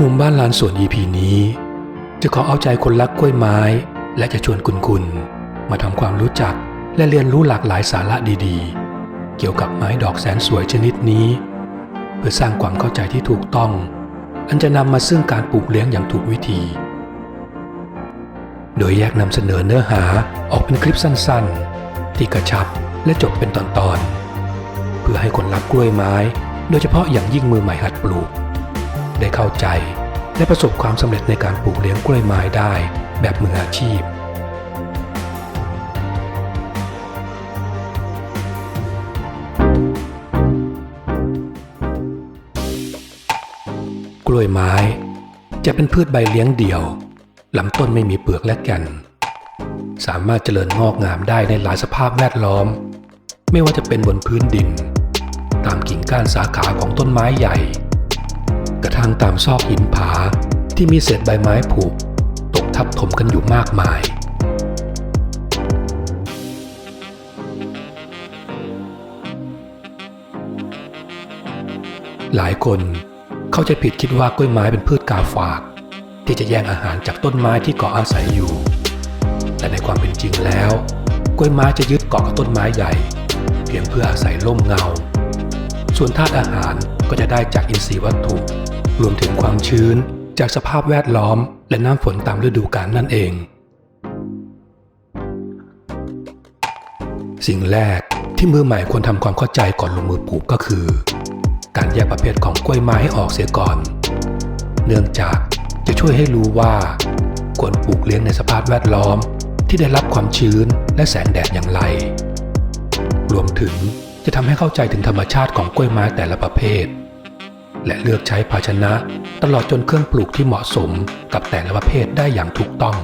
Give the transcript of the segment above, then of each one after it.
มุมบ้านลานสวน EP นี้จะขอเอาใจคนรักกล้วยไม้และจะชวนคุณมาทำความรู้จักและเรียนรู้หลากหลายสาระดีๆเกี่ยวกับไม้ดอกแสนสวยชนิดนี้เพื่อสร้างความเข้าใจที่ถูกต้องอันจะนำมาซึ่งการปลูกเลี้ยงอย่างถูกวิธีโดยแยกนำเสนอเนื้อหาออกเป็นคลิปสั้นๆที่กระชับและจบเป็นตอนๆเพื่อให้คนรักกล้วยไม้โดยเฉพาะอย่างยิ่งมือใหม่หัดปลูกได้เข้าใจและประสบความสำเร็จในการปลูกเลี้ยงกล้วยไม้ได้แบบมืออาชีพกล้วยไม้จะเป็นพืชใบเลี้ยงเดี่ยวลำต้นไม่มีเปลือกและแก่นสามารถเจริญงอกงามได้ในหลายสภาพแวดล้อมไม่ว่าจะเป็นบนพื้นดินตามกิ่งก้านสาขาของต้นไม้ใหญ่กระทั่งตามซอกหินผาที่มีเศษใบไม้ผุตกทับถมกันอยู่มากมายหลายคนเข้าใจผิดคิดว่ากล้วยไม้เป็นพืชกาฝากที่จะแย่งอาหารจากต้นไม้ที่เกาะอาศัยอยู่แต่ในความเป็นจริงแล้วกล้วยไม้จะยึดเกาะกับต้นไม้ใหญ่เพียงเพื่ออาศัยร่มเงาส่วนธาตุอาหารก็จะได้จากอินทรีย์วัตถุรวมถึงความชื้นจากสภาพแวดล้อมและน้ำฝนตามฤดูกาลนั่นเองสิ่งแรกที่มือใหม่ควรทำความเข้าใจก่อนลงมือปลูกก็คือการแยกประเภทของกล้วยไม้ให้ออกเสียก่อนเนื่องจากจะช่วยให้รู้ว่าควรปลูกเลี้ยงในสภาพแวดล้อมที่ได้รับความชื้นและแสงแดดอย่างไรรวมถึงจะทำให้เข้าใจถึงธรรมชาติของกล้วยไม้แต่ละประเภทและเลือกใช้ภาชนะตลอดจนเครื่องปลูกที่เหมาะสมกับแต่ละประเภทได้อย่างถูกต้อง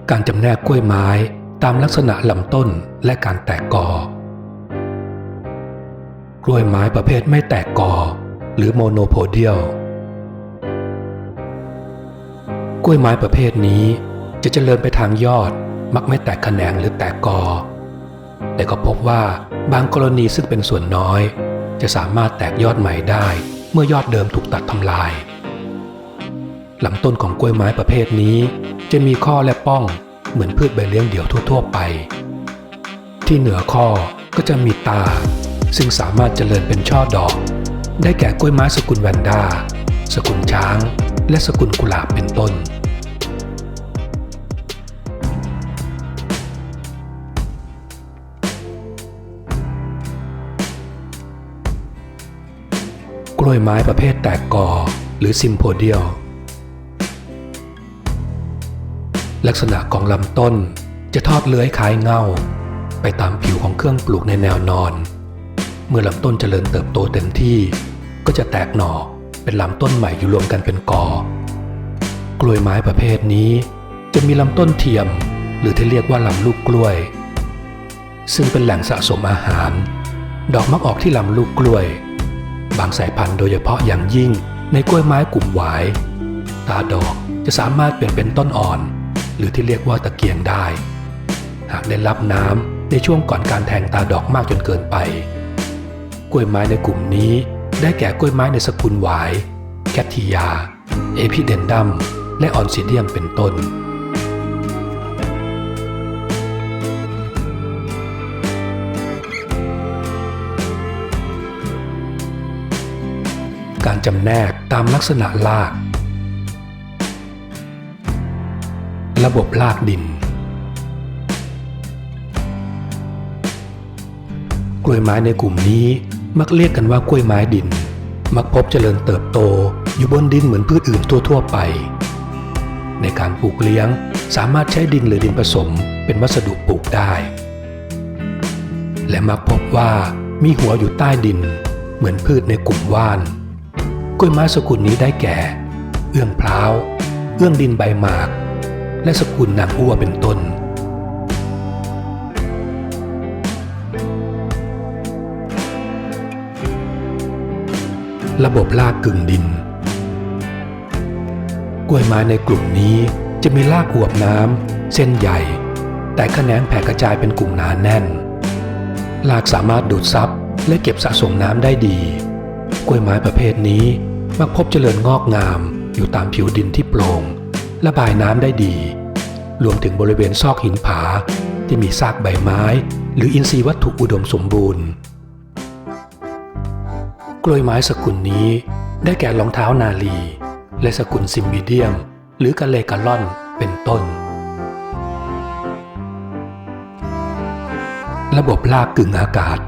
การจำแนกกล้วยไม้ตามลักษณะลำต้นและการแตกกอกล้วยไม้ประเภทไม่แตกกอหรือโมโนโพเดียลกล้วยไม้ประเภทนี้จะเจริญไปทางยอดมักไม่แตกแขนงหรือแตกกอแต่ก็พบว่าบางกรณีซึ่งเป็นส่วนน้อยจะสามารถแตกยอดใหม่ได้เมื่อยอดเดิมถูกตัดทำลายลำต้นของกล้วยไม้ประเภทนี้จะมีข้อและป้องเหมือนพืชใบเลี้ยงเดี่ยวทั่วๆไปที่เหนือข้อก็จะมีตาซึ่งสามารถเจริญเป็นช่อดอกได้แก่กล้วยไม้สกุลแวนด้าสกุลช้างและสกุลกุหลาบเป็นต้นกล้วยไม้ประเภทแตกกอหรือซิมโพเดียลลักษณะของลำต้นจะทอดเลื้อยคล้ายเง่าไปตามผิวของเครื่องปลูกในแนวนอนเมื่อลำต้นเจริญเติบโตเต็มที่ก็จะแตกหน่อเป็นลำต้นใหม่อยู่รวมกันเป็นกอกล้วยไม้ประเภทนี้จะมีลำต้นเทียมหรือที่เรียกว่าลำลูกกล้วยซึ่งเป็นแหล่งสะสมอาหารดอกมักออกที่ลำลูกกล้วยบางสายพันธุ์โดยเฉพาะอย่างยิ่งในกล้วยไม้กลุ่มหวายตาดอกจะสามารถเปลี่ยนเป็นต้นอ่อนหรือที่เรียกว่าตะเกียงได้หากได้รับน้ำในช่วงก่อนการแทงตาดอกมากจนเกินไปกล้วยไม้ในกลุ่มนี้ได้แก่กล้วยไม้ในสกุลหวายแคททิยาเอพิเดนดัมและออนซิเดียมเป็นต้นการจำแนกตามลักษณะรากระบบรากดินกล้วยไม้ในกลุ่มนี้มักเรียกกันว่ากล้วยไม้ดินมักพบเจริญเติบโตอยู่บนดินเหมือนพืชอื่นทั่วไปในการปลูกเลี้ยงสามารถใช้ดินหรือดินผสมเป็นวัสดุปลูกได้และมักพบว่ามีหัวอยู่ใต้ดินเหมือนพืชในกลุ่มว่านกล้วยไม้สกุลนี้ได้แก่เอื้องพร้าวเอื้องดินใบหมากและสกุลนางอ้วเป็นต้นระบบรากกึ่งดิน ก กล้วยไม้ในกลุ่มนี้จะมีรากอวบน้ำเส้นใหญ่แต่แขนงแผ่กระจายเป็นกลุ่มหนาแน่นรากสามารถดูดซับและเก็บสะสมน้ำได้ดีกล้วยไม้ประเภทนี้มักพบเจริญงอกงามอยู่ตามผิวดินที่โปร่งระบายน้ำได้ดีรวมถึงบริเวณซอกหินผาที่มีซากใบไม้หรืออินทรีย์วัตถุอุดมสมบูรณ์กล้วยไม้สกุลนี้ได้แก่รองเท้านาลีและสกุลซิมบิเดียมหรือกาเลกาล่อนเป็นต้นระบบรากกึ่งอากาศ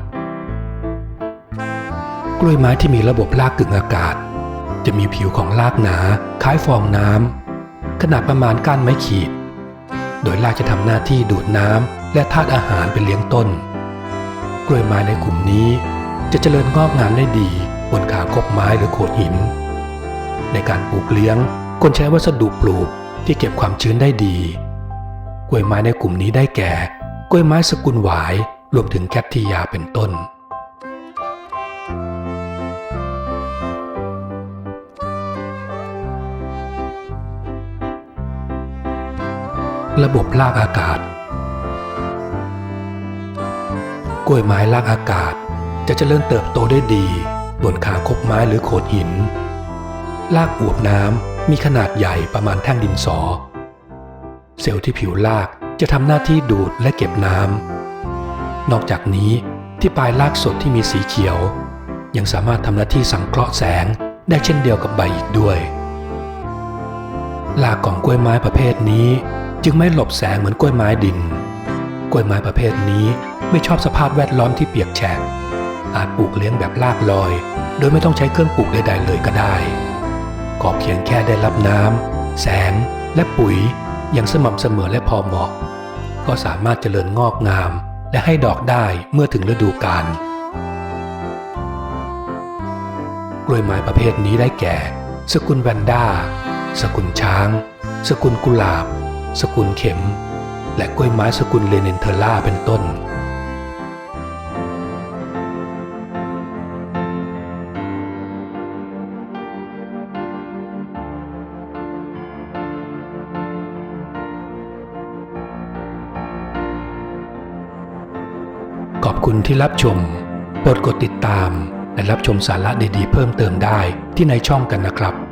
กล้วยไม้ที่มีระบบรากกึ่งอากาศจะมีผิวของรากหนาคล้ายฟองน้ำขนาดประมาณก้านไม้ขีดโดยรากจะทำหน้าที่ดูดน้ำและธาตุอาหารเป็นเลี้ยงต้นกล้วยไม้ในกลุ่มนี้จะเจริญงอกงามได้ดีบนขาคบไม้หรือโขดหินในการปลูกเลี้ยงควรใช้วัสดุปลูกที่เก็บความชื้นได้ดีกล้วยไม้ในกลุ่มนี้ได้แก่กล้วยไม้สกุลหวายรวมถึงแคททียาเป็นต้นระบบรากอากาศกล้วยไม้รากอากาศจะเจริญเติบโตได้ดีบนขาคบไม้หรือโขดหินรากอวบน้ำมีขนาดใหญ่ประมาณแท่งดินสอเซลล์ที่ผิวรากจะทำหน้าที่ดูดและเก็บน้ำนอกจากนี้ที่ปลายรากสดที่มีสีเขียวยังสามารถทำหน้าที่สังเคราะห์แสงได้เช่นเดียวกับใบอีกด้วยรากของกล้วยไม้ประเภทนี้จึงไม่หลบแสงเหมือนกล้วยไม้ดินกล้วยไม้ประเภทนี้ไม่ชอบสภาพแวดล้อมที่เปียกแฉะอาจปลูกเลี้ยงแบบรากลอยโดยไม่ต้องใช้เครื่องปลูกใดๆเลยก็ได้ขอเพียงแค่ได้รับน้ำแสงและปุ๋ยอย่างสม่ำเสมอและพอเหมาะก็สามารถเจริญงอกงามและให้ดอกได้เมื่อถึงฤดูกาลกล้วยไม้ประเภทนี้ได้แก่สกุลแวนด้าสกุลช้างสกุลกุหลาบสกุลเข็มและกล้วยไม้สกุลเลเนนเทอร่าเป็นต้นขอบคุณที่รับชมโปรดกดติดตามและรับชมสาระดีๆเพิ่มเติมได้ที่ในช่องกันนะครับ